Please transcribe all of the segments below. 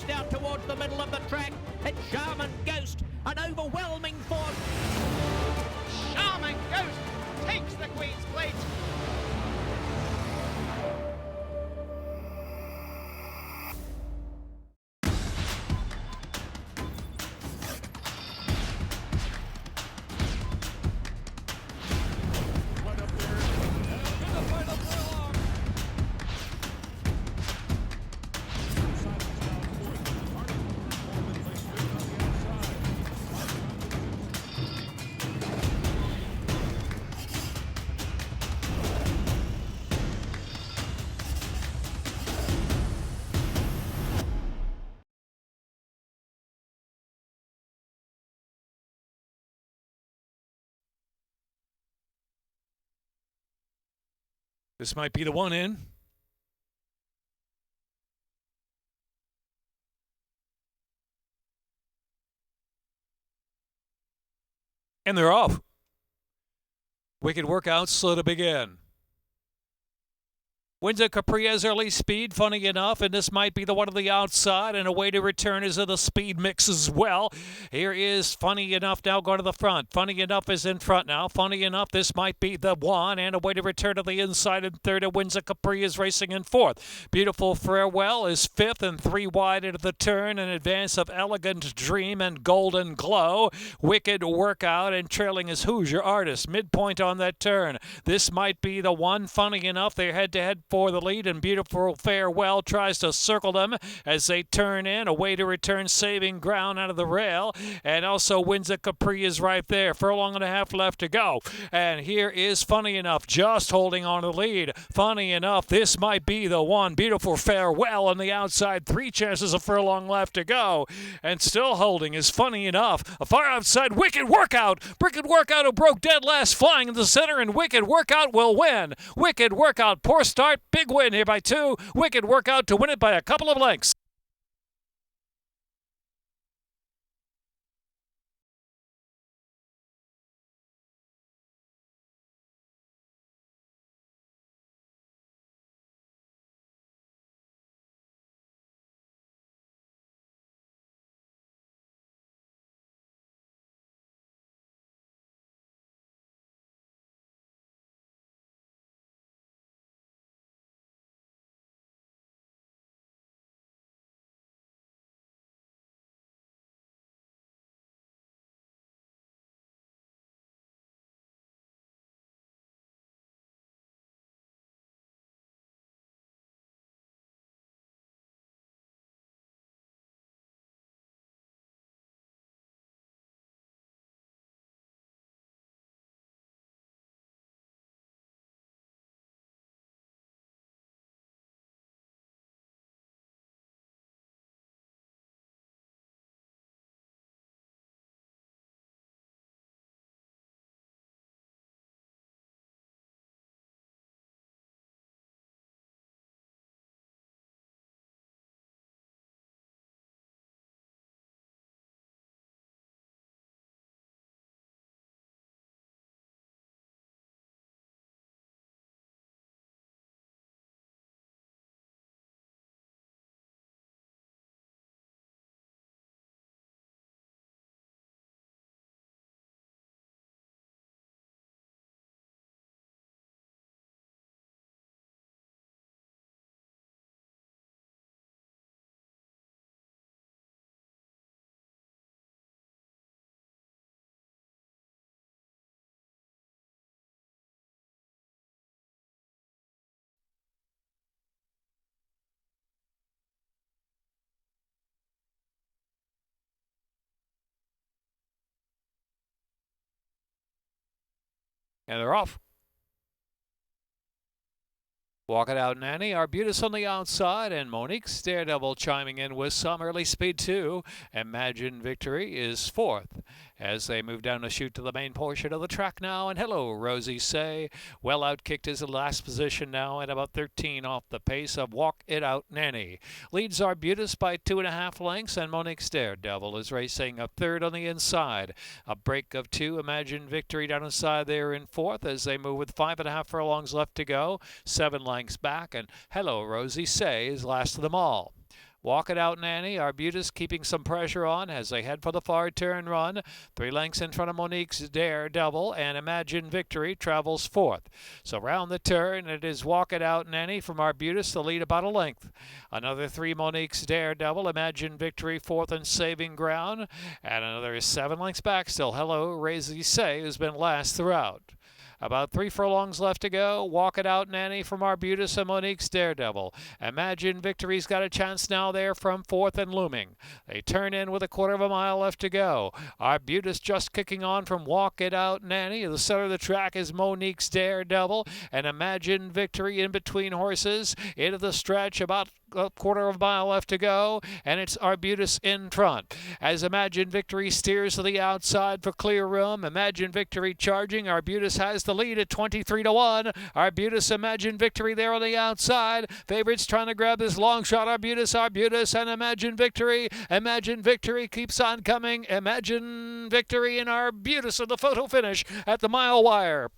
down towards the middle of the track. It's Shaman Ghost, an overwhelming force. Shaman Ghost takes the Queen's Plate. This might be the one in. And they're off. Wicked workout slow to begin. Wins a Capri as early speed, funny enough, and this might be the one on the outside, and a way to return is in the speed mix as well. Here is Funny Enough now going to the front. Funny Enough is in front now. Funny Enough, this might be the one, and a way to return to the inside in third, and Wins a Capri is racing in fourth. Beautiful Farewell is fifth, and 3 wide into the turn, in advance of Elegant Dream and Golden Glow. Wicked Workout, and trailing is Hoosier Artist. Midpoint on that turn. This might be the one. Funny Enough, they're head-to-head for the lead, and Beautiful Farewell tries to circle them as they turn in. A way to return, saving ground out of the rail, and also Wins a Capri is right there. Furlong and a half left to go, and here is Funny Enough just holding on to the lead. Funny Enough, this might be the one. Beautiful Farewell on the outside, 3 chances, a furlong left to go, and still holding is Funny Enough. A far outside, Wicked Workout. Wicked Workout, who broke dead last, flying in the center, and Wicked Workout will win. Wicked Workout, poor start, big win here by 2. Wicked Workout to win it by a couple of lengths. And they're off. Walk It Out Nanny, Arbutus on the outside, and Monique's Daredevil chiming in with some early speed too. Imagine Victory is fourth as they move down the chute to the main portion of the track now. And Hello Rosie Say, well outkicked is the last position now at about 13 off the pace of Walk It Out Nanny. Leads Arbutus by 2.5 lengths, and Monique's Daredevil is racing up third on the inside. A break of 2, Imagine Victory down inside there in fourth as they move with 5.5 furlongs left to go. 7 lengths back, and Hello Rosie Say is last of them all. Walk It Out Nanny, Arbutus keeping some pressure on as they head for the far turn run. 3 lengths in front of Monique's Daredevil, and Imagine Victory travels fourth. So round the turn, it is Walk It Out Nanny from Arbutus, the lead about a length. Another 3 Monique's Daredevil, Imagine Victory fourth and saving ground, and another 7 lengths back still. Hello, Razy Say, who's been last throughout. About 3 furlongs left to go. Walk It Out Nanny from Arbutus and Monique's Daredevil. Imagine Victory's got a chance now there from fourth and looming. They turn in with a quarter of a mile left to go. Arbutus just kicking on from Walk It Out Nanny. The center of the track is Monique's Daredevil and Imagine Victory in between horses. Into the stretch, about a quarter of a mile left to go, and it's Arbutus in front. As Imagine Victory steers to the outside for clear room, Imagine Victory charging. Arbutus has the lead at 23-1. Arbutus, Imagine Victory there on the outside. Favorites trying to grab this long shot. Arbutus, and Imagine Victory. Imagine Victory keeps on coming. Imagine Victory and Arbutus in the photo finish at the mile wire.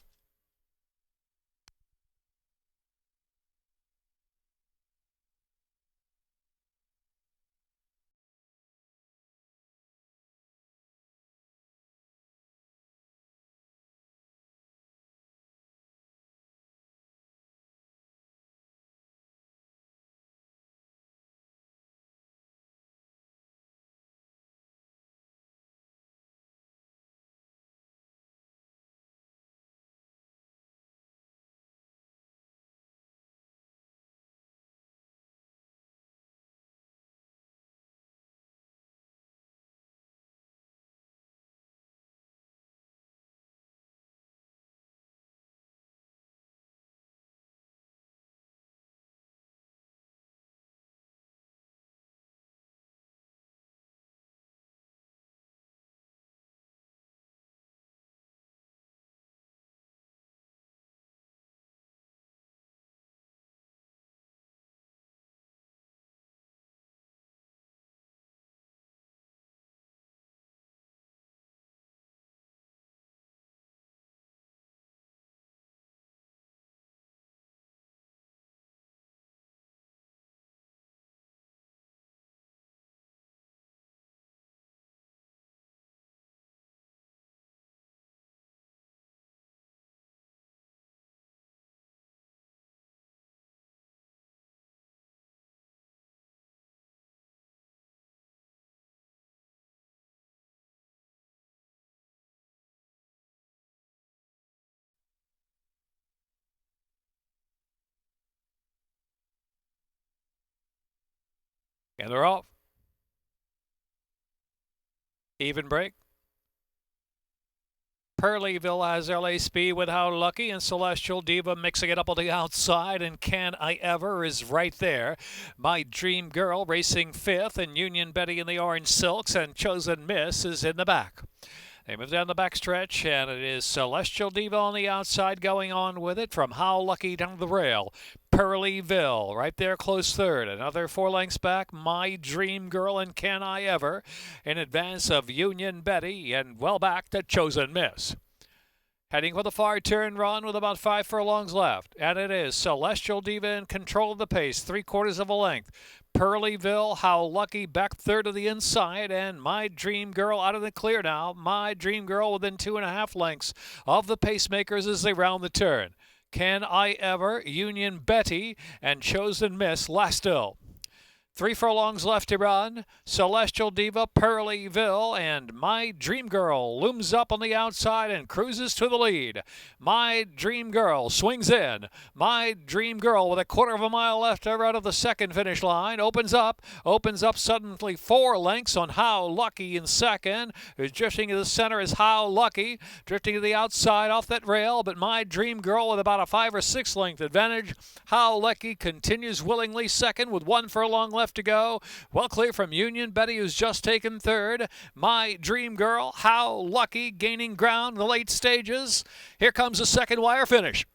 And they're off. Even break. Pearlyville has LA Speed with How Lucky, and Celestial Diva mixing it up on the outside, and Can I Ever is right there. My Dream Girl racing fifth, and Union Betty in the orange silks, and Chosen Miss is in the back. They move down the backstretch, and it is Celestial Diva on the outside going on with it from How Lucky down the rail. Pearlyville right there close third. Another 4 lengths back, My Dream Girl and Can I Ever in advance of Union Betty, and well back to Chosen Miss. Heading for the far turn run with about 5 furlongs left. And it is Celestial Diva in control of the pace, 3/4 of a length. Pearlyville, How Lucky back third to the inside, and My Dream Girl out of the clear now. My Dream Girl within 2.5 lengths of the pacemakers as they round the turn. Can I Ever, Union Betty, and Chosen Miss last still. 3 furlongs left to run. Celestial Diva, Pearlyville, and My Dream Girl looms up on the outside and cruises to the lead. My Dream Girl swings in. My Dream Girl with a quarter of a mile left to run of the second finish line. Opens up suddenly 4 lengths on How Lucky in second. Who's drifting to the center is How Lucky. Drifting to the outside off that rail, but My Dream Girl with about a 5 or 6 length advantage. How Lucky continues willingly second with 1 furlong left to go. Well clear from Union Betty, who's just taken third. My Dream Girl, How Lucky gaining ground in the late stages. Here comes the second wire finish.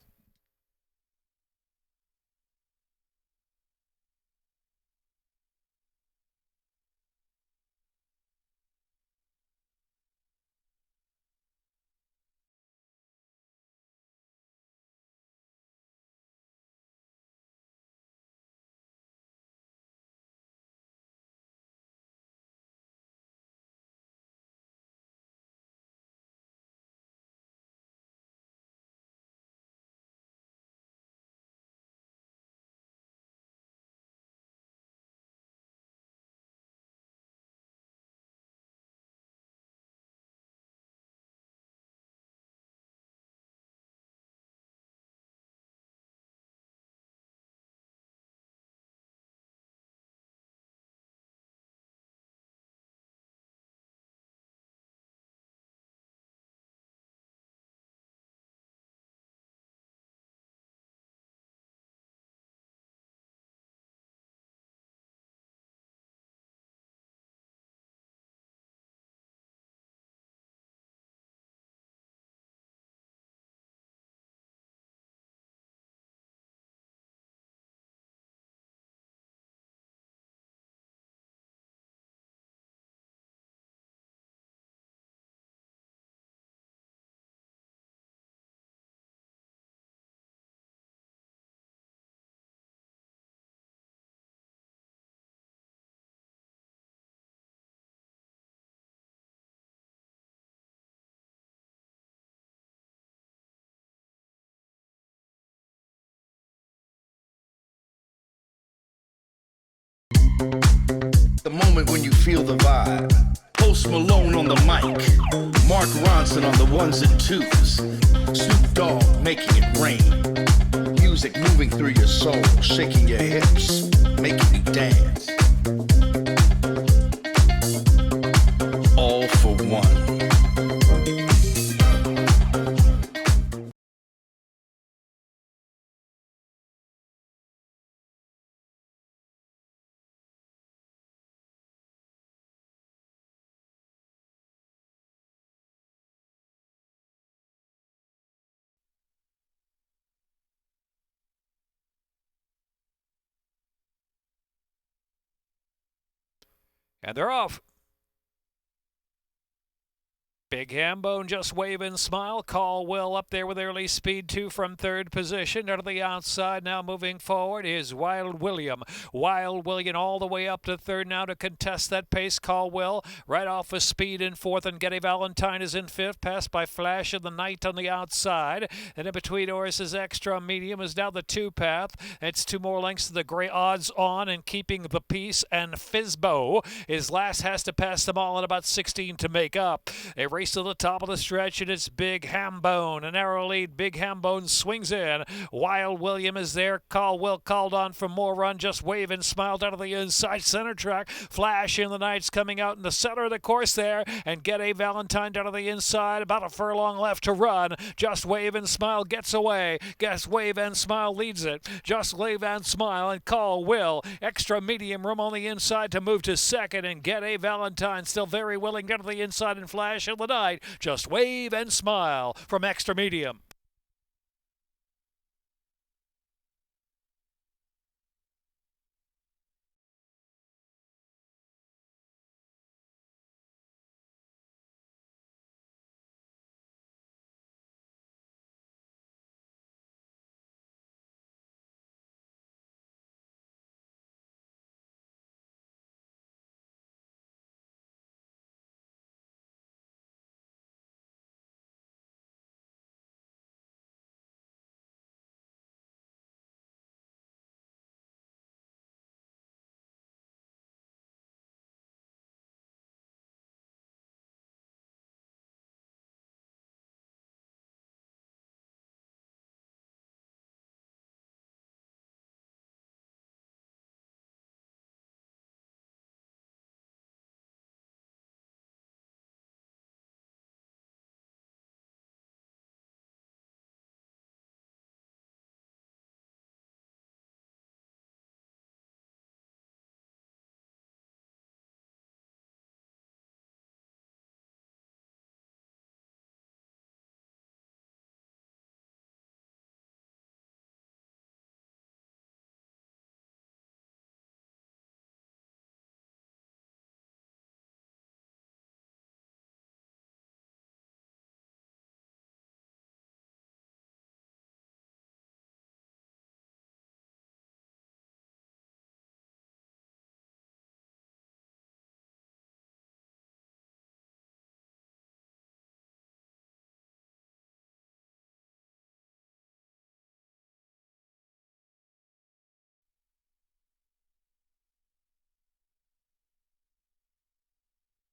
The moment when you feel the vibe. Post Malone on the mic. Mark Ronson on the ones and twos. Snoop Dogg making it rain. Music moving through your soul, shaking your hips, making you dance. All for one. And they're off. Big Hambone just wave and smile. Caldwell up there with early speed, 2 from third position. Out of the outside now moving forward is Wild William. Wild William all the way up to third now to contest that pace. Caldwell right off with speed in fourth, and Getty Valentine is in fifth. Passed by Flash of the Night on the outside. And in between horses, Extra Medium is now the 2 path. It's 2 more lengths to the gray odds on and keeping the peace. And Fizbo is last, has to pass them all in about 16 to make up. They race to the top of the stretch, and it's Big Hambone. A narrow lead. Big Hambone swings in. Wild William is there. Caldwell called on for more run. Just wave and smile down to the inside center track. Flash in the Night's coming out in the center of the course there, and Get a Valentine down to the inside. About a furlong left to run. Just wave and smile gets away. Guess wave and smile leads it. Just wave and smile and Caldwell. Extra Medium room on the inside to move to second, and Get a Valentine still very willing down to the inside, and Flash in the Night. Just wave and smile from Extra Medium.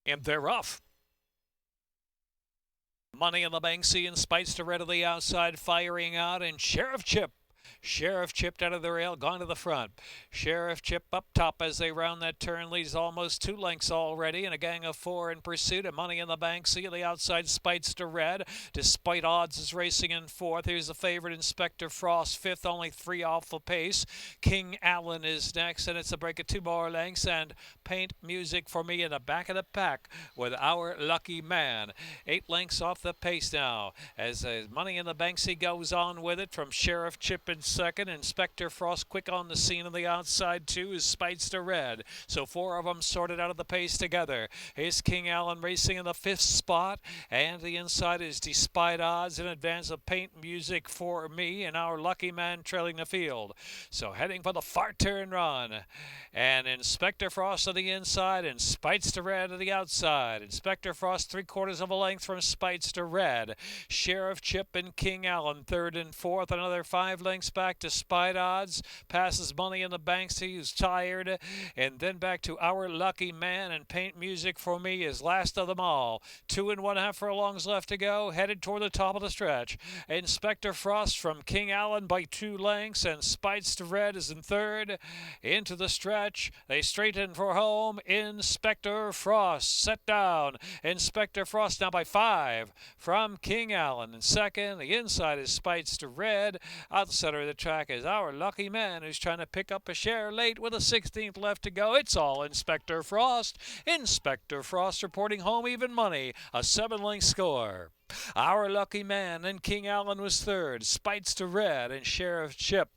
And they're off. Money in the Banksy and Speightster Red of the outside firing out, and Sheriff Chip. Sheriff Chip out of the rail, gone to the front. Sheriff Chip up top as they round that turn, leads almost 2 lengths already, and a gang of 4 in pursuit. And Money in the Banksy on the outside, Speightster Red. Despite odds, is racing in fourth. Here's the favorite, Inspector Frost, fifth, only 3 off the pace. King Allen is next, and it's a break of 2 more lengths. And Paint Music for Me in the back of the pack with Our Lucky Man. 8 lengths off the pace now as Money in the Banksy goes on with it from Sheriff Chip in second. Inspector Frost quick on the scene on the outside too is Speightster Red. So 4 of them sorted out of the pace together. Here's King Allen racing in the 5th spot, and the inside is Despite Odds in advance of Paint Music for Me, and Our Lucky Man trailing the field. So heading for the far turn run, and Inspector Frost on the inside and Speightster Red on the outside. Inspector Frost 3/4 of a length from Speightster Red. Sheriff Chip and King Allen third and fourth, another 5 lengths back to Spite Odds, passes Money in the Banks, he's tired, and then back to Our Lucky Man, and Paint Music for me is last of them all. 2 1/2 furlongs left to go, headed toward the top of the stretch. Inspector Frost from King Allen by 2 lengths, and SPEIGHTSTER is in third. Into the stretch, they straighten for home. Inspector Frost set down. Inspector Frost now by 5 from King Allen in second. The inside is SPEIGHTSTER. Out the center of the track is Our Lucky Man, who's trying to pick up a share late with a 16th left to go. It's all Inspector Frost. Inspector Frost reporting home even money, a 7-length score. Our Lucky Man and King Allen was third. SPEIGHTSTER and Sheriff Chip.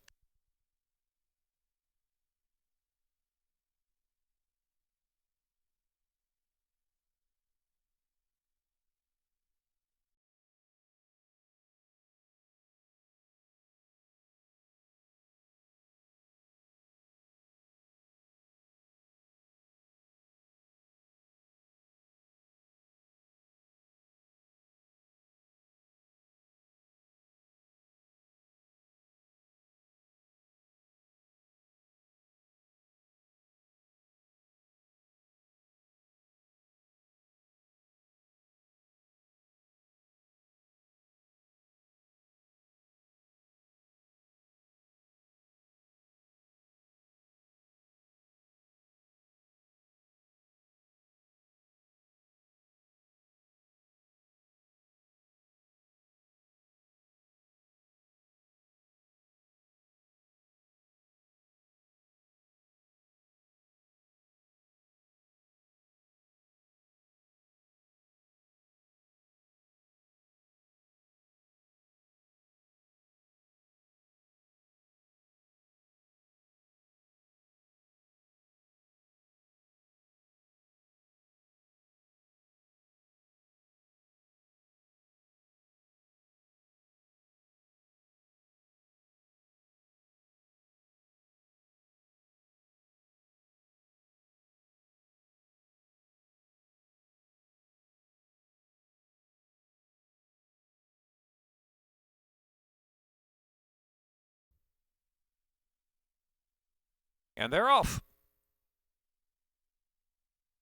And they're off.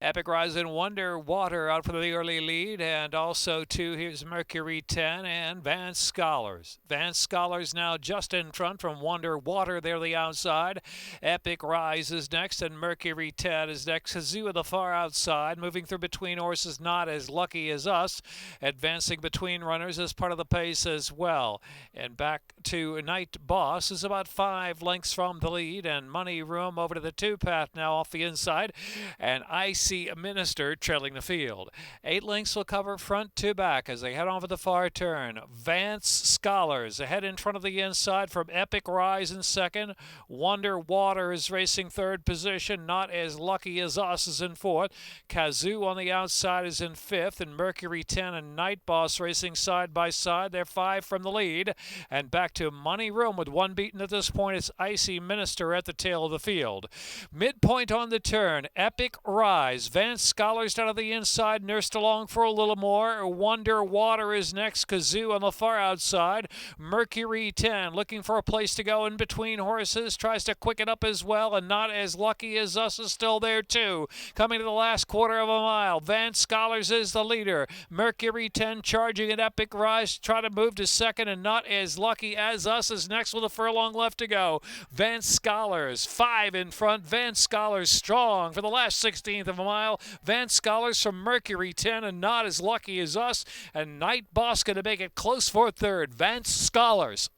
Epic Rise and Wonder Water out for the early lead, and also two, here's Mercury 10 and Vance Scholars. Vance Scholars now just in front from Wonder Water there the outside. Epic Rise is next, and Mercury 10 is next. Kazoo at the far outside, moving through between horses, Not As Lucky As Us, advancing between runners as part of the pace as well. And back to Night Boss is about 5 lengths from the lead, and Money Room over to the 2-path now off the inside, and Icy Minister trailing the field. 8 lengths will cover front to back as they head on for the far turn. Vance Scholars ahead in front of the inside from Epic Rise in second. Wonder Water is racing third position. Not As Lucky As Us is in fourth. Kazoo on the outside is in fifth, and Mercury 10 and Night Boss racing side by side. They're 5 from the lead, and back to Money Room with 1 beaten at this point. It's Icy Minister at the tail of the field. Midpoint on the turn. Epic Rise. Vance Scholars down to the inside, nursed along for a little more. Wonder Water is next. Kazoo on the far outside. Mercury 10 looking for a place to go in between horses, tries to quicken up as well, and Not As Lucky As Us is still there too. Coming to the last quarter of a mile, Vance Scholars is the leader. Mercury 10 charging at Epic Rise to try to move to second, and Not As Lucky As Us is next with a furlong left to go. Vance Scholars 5 in front. Vance Scholars strong for the last 16th of a mile. Vance Scholars from Mercury 10 and Not As Lucky As Us, and Night Boss going to make it close for third. Vance Scholars.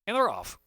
And they're off.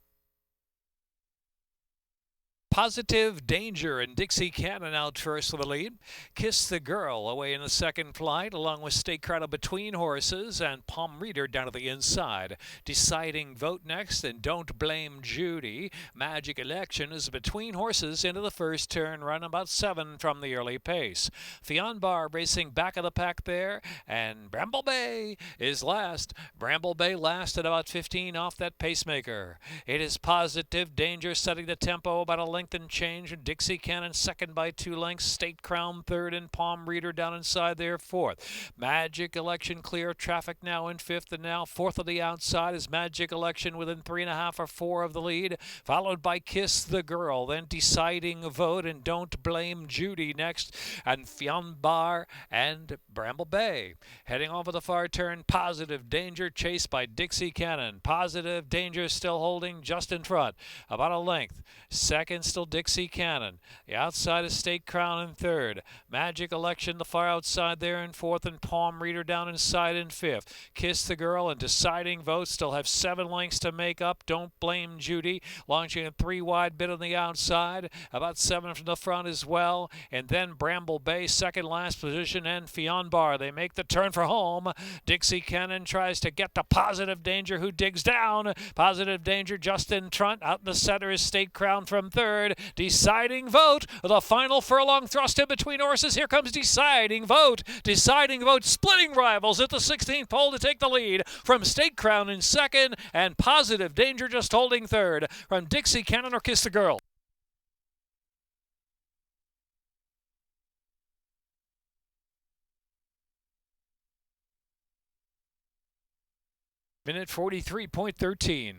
Positive Danger and Dixie Cannon out first for the lead. Kiss the Girl away in the second flight, along with State Crowd between horses and Palm Reader down to the inside. Deciding Vote next, and Don't Blame Judy. Magic Election is between horses into the first turn, run about 7 from the early pace. Fionn Bar racing back of the pack there, and Bramble Bay is last. Bramble Bay last at about 15 off that pacemaker. It is Positive Danger setting the tempo about a length and change. Dixie Cannon second by 2 lengths. State Crown third, and Palm Reader down inside there fourth. Magic Election clear traffic now in fifth, and now fourth of the outside is Magic Election within 3.5 or 4 of the lead, followed by Kiss the Girl, then Deciding Vote and Don't Blame Judy next, and Fionn Bar and Bramble Bay. Heading over the far turn, Positive Danger chased by Dixie Cannon. Positive Danger still holding just in front, about a length. Second still Dixie Cannon. The outside is State Crown in third. Magic Election the far outside there in fourth, and Palm Reader down inside in fifth. Kiss the Girl and Deciding Vote still have 7 lengths to make up. Don't Blame Judy launching a 3 wide bit on the outside, about 7 from the front as well, and then Bramble Bay second last position, and Fionn Bar. They make the turn for home. Dixie Cannon tries to get to Positive Danger, who digs down. Positive Danger just in front. Out in the center is State Crown from third. Deciding Vote, the final furlong thrust in between horses. Here comes Deciding Vote. Deciding Vote splitting rivals at the 16th pole to take the lead from State Crown in second, and Positive Danger just holding third from Dixie Cannon or Kiss the Girl. Minute 43.13.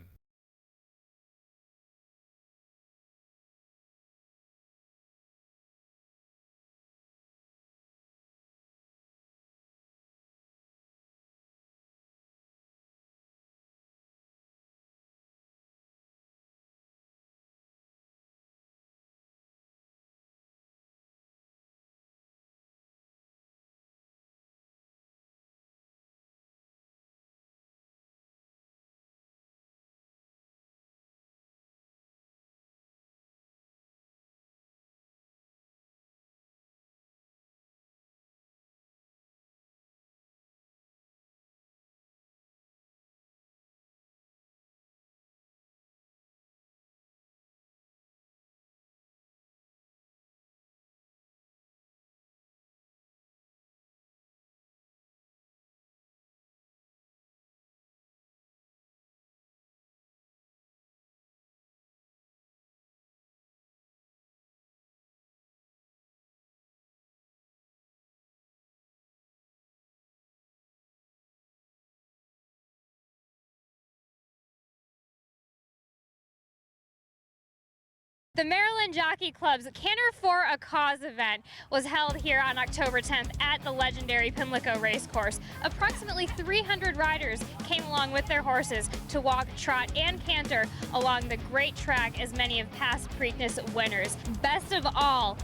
The Maryland Jockey Club's Canter for a Cause event was held here on October 10th at the legendary Pimlico Racecourse. Approximately 300 riders came along with their horses to walk, trot, and canter along the great track as many of past Preakness winners. Best of all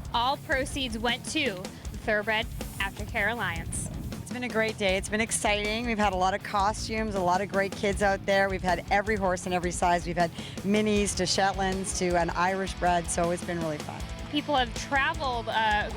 proceeds went to the Thoroughbred Aftercare Alliance. It's been a great day. It's been exciting. We've had a lot of costumes, a lot of great kids out there. We've had every horse in every size. We've had minis to Shetlands to an Irish bred, so it's been really fun. People have traveled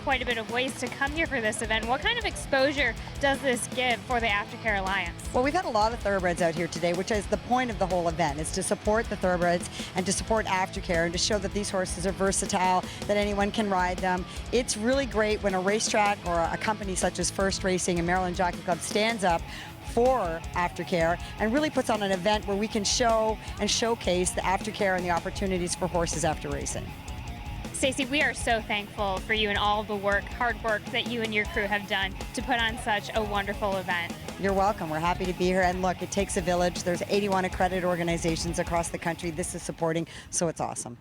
quite a bit of ways to come here for this event. What kind of exposure does this give for the Aftercare Alliance? Well, we've had a lot of thoroughbreds out here today, which is the point of the whole event, is to support the thoroughbreds and to support Aftercare and to show that these horses are versatile, that anyone can ride them. It's really great when a racetrack or a company such as First Racing and Maryland Jockey Club stands up for Aftercare and really puts on an event where we can show and showcase the Aftercare and the opportunities for horses after racing. Stacey, we are so thankful for you and all the hard work that you and your crew have done to put on such a wonderful event. You're welcome. We're happy to be here. And look, it takes a village. There's 81 accredited organizations across the country this is supporting, so it's awesome.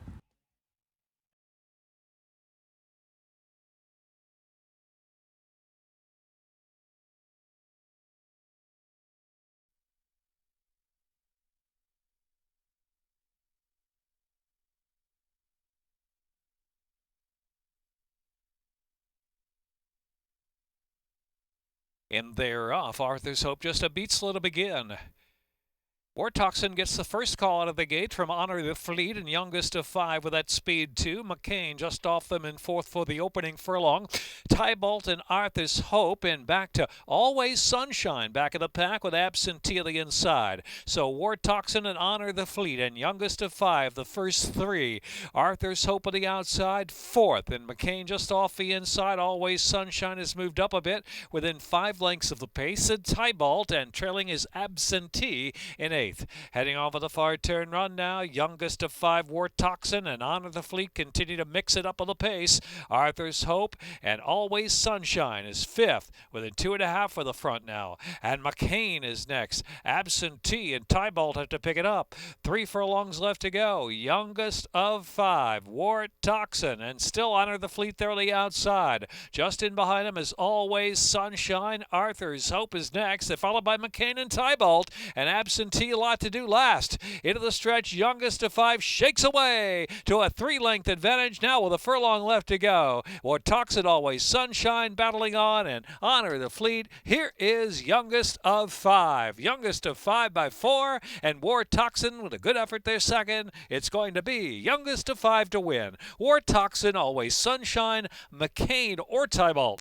And they're off. Arthur's Hope just a beat slow to begin. Wartoxin gets the first call out of the gate from Honor the Fleet and youngest of 5 with that speed 2. McCain just off them in 4th for the opening furlong. TYBALT and Arthur's Hope and back to Always Sunshine back of the pack with Absentee on the inside. So Wartoxin and Honor the Fleet and youngest of 5 the first 3. Arthur's Hope on the outside 4th and McCain just off the inside. Always Sunshine has moved up a bit within 5 lengths of the pace and TYBALT and trailing is Absentee in 8th. Heading off of the far turn run now, youngest of 5 Wartoxin and Honor the Fleet continue to mix it up on the pace. Arthur's Hope and Always Sunshine is 5th within 2.5 for the front now. And McCain is next. Absentee and TYBALT have to pick it up. 3 furlongs left to go. Youngest of 5 Wartoxin and still Honor the Fleet there on the outside. Just in behind him is Always Sunshine. Arthur's Hope is next. They're followed by McCain and TYBALT and Absentee a lot to do last. Into the stretch, youngest of 5 shakes away to a 3-length advantage now with a furlong left to go. Wartoxin, Always Sunshine battling on and Honor the Fleet. Here is youngest of 5. Youngest of 5 by 4 and Wartoxin with a good effort there second. It's going to be youngest of 5 to win. Wartoxin, Always Sunshine, McCain or TYBALT.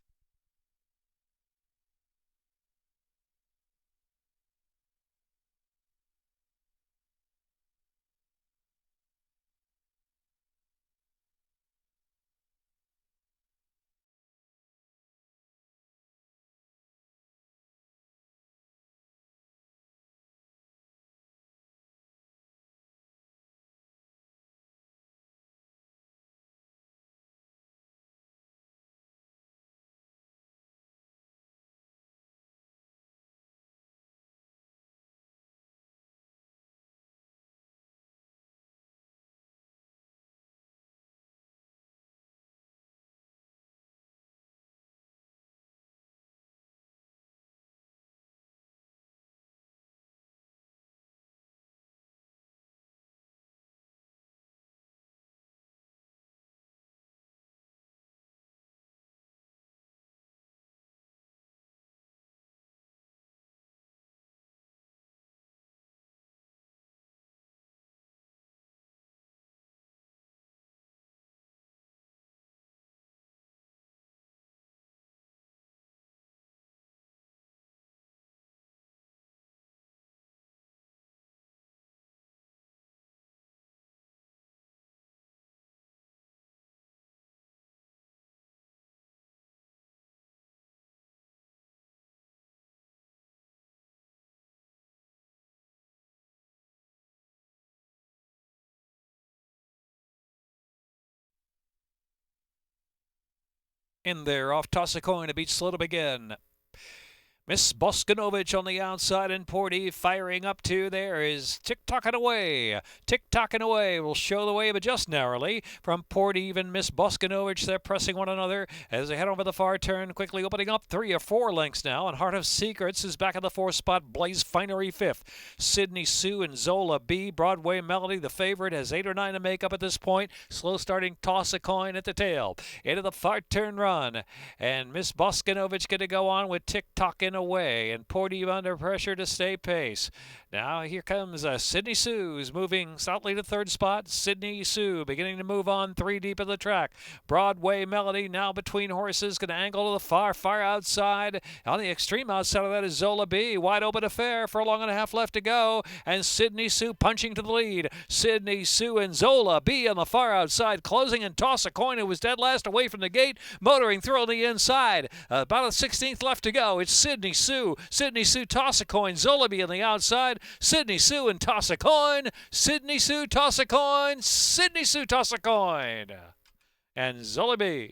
In there, off toss a coin to beat slow to begin. Miss Boskanovich on the outside and Porty firing up to there is tick-tocking away. Tick-tocking away will show the way, but just narrowly. From Porty, even Miss Boskanovich, they're pressing one another as they head over the far turn, quickly opening up 3 or 4 lengths now. And Heart of Secrets is back in the 4th spot. Blaze Finery 5th. Sydney Sue and Zola B. Broadway Melody, the favorite, has 8 or 9 to make up at this point. Slow starting toss a coin at the tail. Into the far turn run. And Miss Boskanovich going to go on with tick-tocking away and Porty under pressure to stay pace. Now here comes Sydney Sue, who's moving slightly to 3rd spot. Sydney Sue beginning to move on 3 deep of the track. Broadway Melody now between horses, going to angle to the far outside. On the extreme outside of that is Zola B. Wide open affair, furlong and a half left to go, and Sydney Sue punching to the lead. Sydney Sue and Zola B on the far outside, closing and toss a coin, who was dead last away from the gate, motoring through on the inside. About a 16th left to go. It's Sydney Sue. Sydney Sue toss a coin. Zola B on the outside. Sydney Sue and toss a coin. Sydney Sue toss a coin. Sydney Sue toss a coin. And Zola B.